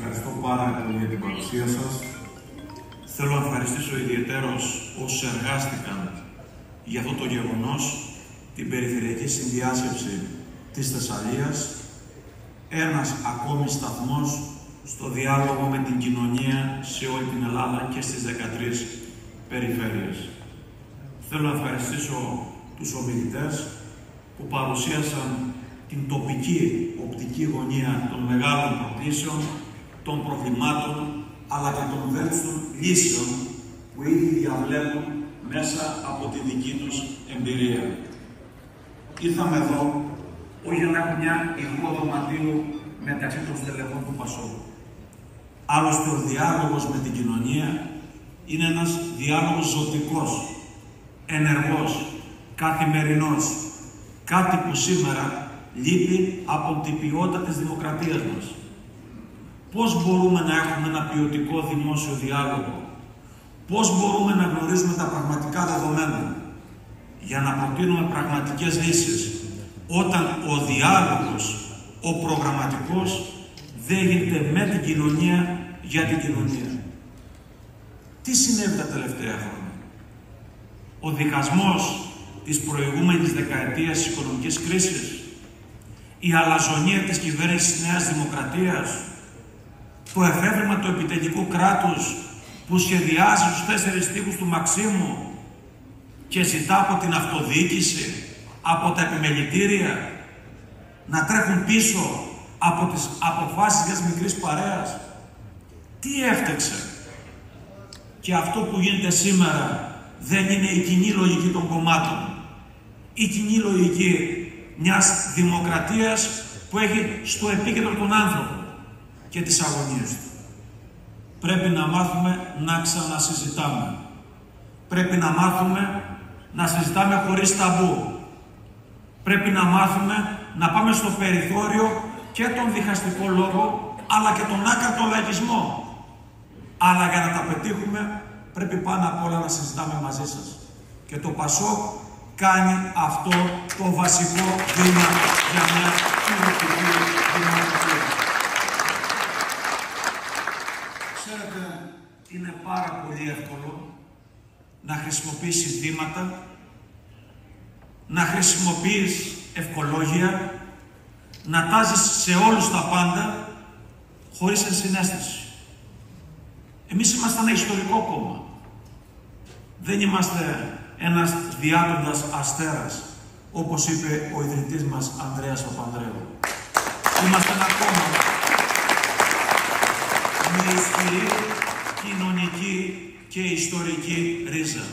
ευχαριστώ πάρα πολύ για την παρουσία σας. Θέλω να ευχαριστήσω ιδιαιτέρως όσους εργάστηκαν για αυτό το γεγονός, την περιφερειακή συνδιάσκεψη της Θεσσαλίας, ένας ακόμη σταθμός στο διάλογο με την κοινωνία σε όλη την Ελλάδα και στις 13 περιφέρειες. Θέλω να ευχαριστήσω τους ομιλητές που παρουσίασαν την τοπική οπτική γωνία των μεγάλων προκλήσεων, των προβλημάτων, αλλά και των βέλτιστων λύσεων που ήδη διαβλέπουν μέσα από τη δική τους εμπειρία. Ήρθαμε εδώ όχι για να έχουμε μια ηχό δωματίου μεταξύ των στελεχών του ΠΑΣΟΚ. Άλλωστε ο διάλογος με την κοινωνία είναι ένας διάλογος ζωτικός, ενεργός, καθημερινός, κάτι που σήμερα λείπει από την ποιότητα της δημοκρατίας μας. Πώς μπορούμε να έχουμε ένα ποιοτικό δημόσιο διάλογο, πώς μπορούμε να γνωρίζουμε τα πραγματικά δεδομένα για να προτείνουμε πραγματικές λύσεις, όταν ο διάλογος, ο προγραμματικός, δεν γίνεται με την κοινωνία για την κοινωνία. Τι συνέβη τα τελευταία χρόνια? Ο διχασμός της προηγούμενης δεκαετίας της οικονομικής κρίσης, η αλαζονία της κυβέρνησης της Νέας Δημοκρατίας, το εφεύρημα του επιτελικού κράτους που σχεδιάζει στους 4 τοίχους του Μαξίμου και ζητά από την αυτοδιοίκηση, από τα επιμελητήρια, να τρέχουν πίσω από τις αποφάσεις μιας μικρής παρέας. Τι έφταξε? Και αυτό που γίνεται σήμερα δεν είναι η κοινή λογική των κομμάτων. Η κοινή λογική μιας δημοκρατίας που έχει στο επίκεντρο τον άνθρωπο και τις αγωνίες του. Πρέπει να μάθουμε να ξανασυζητάμε. Πρέπει να μάθουμε να συζητάμε χωρίς ταμπού. Πρέπει να μάθουμε να πάμε στο περιθώριο και τον διχαστικό λόγο, αλλά και τον άκρατο λαϊκισμό. Αλλά για να τα πετύχουμε, πρέπει πάνω απ' όλα να συζητάμε μαζί σας. Και το ΠΑΣΟΚ κάνει αυτό το βασικό βήμα για μια κοινωνική δημοκρατία. Ξέρετε, είναι πάρα πολύ εύκολο να χρησιμοποιείς συνθήματα, να χρησιμοποιείς ευχολόγια, να τάζεις σε όλους τα πάντα, χωρίς ενσυναίσθηση. Εμείς είμαστε ένα ιστορικό κόμμα. Δεν είμαστε ένας διάδοντας αστέρας, όπως είπε ο ιδρυτής μας Ανδρέας Παπανδρέου. Είμαστε ένα κόμμα με ισχυρή κοινωνική και ιστορική ρίζα.